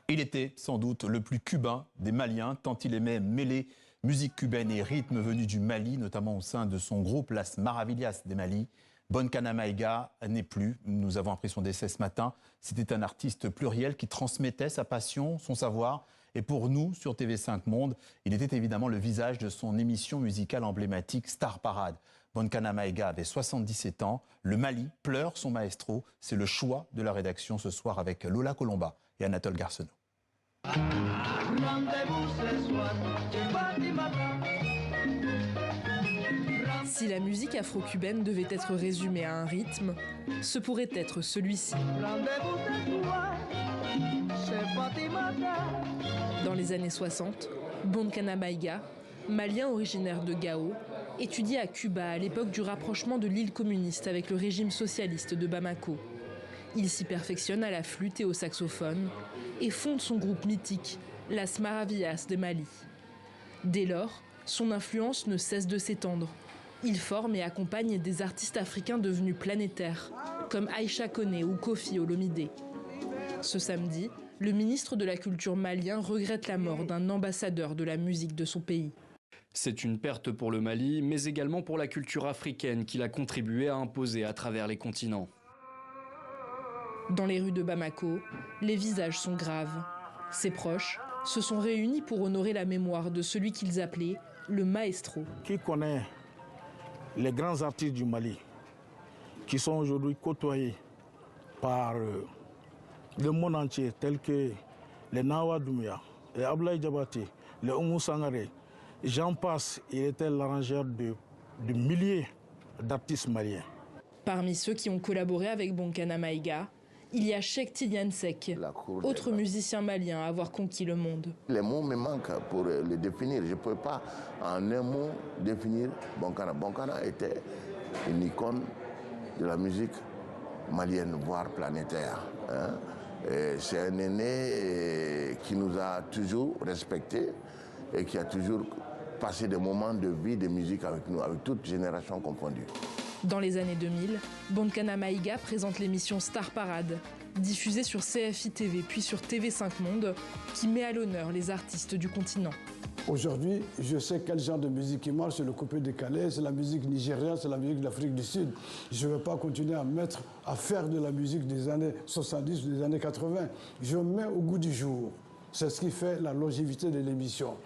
Il était sans doute le plus cubain des Maliens, tant il aimait mêler musique cubaine et rythme venus du Mali, notamment au sein de son groupe Las Maravillas des Mali. Boncana Maïga n'est plus, nous avons appris son décès ce matin. C'était un artiste pluriel qui transmettait sa passion, son savoir. Et pour nous, sur TV5 Monde, il était évidemment le visage de son émission musicale emblématique Star Parade. Boncana Maïga avait 77 ans. Le Mali pleure son maestro. C'est le choix de la rédaction ce soir avec Lola Colomba et Anatole Garceneau. Si la musique afro-cubaine devait être résumée à un rythme, ce pourrait être celui-ci. Dans les années 60, Boncana Maïga, malien originaire de Gao, étudie à Cuba à l'époque du rapprochement de l'île communiste avec le régime socialiste de Bamako. Il s'y perfectionne à la flûte et au saxophone et fonde son groupe mythique, Las Maravillas de Mali. Dès lors, son influence ne cesse de s'étendre. Il forme et accompagne des artistes africains devenus planétaires, comme Aïcha Koné ou Kofi Olomide. Ce samedi, le ministre de la Culture malien regrette la mort d'un ambassadeur de la musique de son pays. C'est une perte pour le Mali, mais également pour la culture africaine qu'il a contribué à imposer à travers les continents. Dans les rues de Bamako, les visages sont graves. Ses proches se sont réunis pour honorer la mémoire de celui qu'ils appelaient le maestro. Qui connaît les grands artistes du Mali qui sont aujourd'hui côtoyés par le monde entier, tels que les Nawa Doumbia, les Ablaye Diabaté, les Oumou Sangaré, j'en passe, il était l'arrangeur de milliers d'artistes maliens. Parmi ceux qui ont collaboré avec Boncana Maïga, il y a Cheikh Tidiane Seck, autre musicien malien à avoir conquis le monde. Les mots me manquent pour le définir. Je ne peux pas en un mot définir Boncana. Boncana était une icône de la musique malienne, voire planétaire. C'est un aîné qui nous a toujours respectés et qui a toujours passé des moments de vie, de musique avec nous, avec toutes générations confondues. Dans les années 2000, Boncana Maïga présente l'émission Star Parade, diffusée sur CFI TV puis sur TV5 Monde, qui met à l'honneur les artistes du continent. Aujourd'hui, je sais quel genre de musique qui marche, c'est le coupé décalé, c'est la musique nigériane, c'est la musique de l'Afrique du Sud. Je ne vais pas continuer à faire de la musique des années 70 ou des années 80. Je mets au goût du jour. C'est ce qui fait la longévité de l'émission.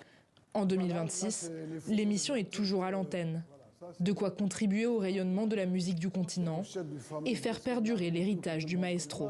En 2026, l'émission est toujours à l'antenne. De quoi contribuer au rayonnement de la musique du continent et faire perdurer l'héritage du maestro.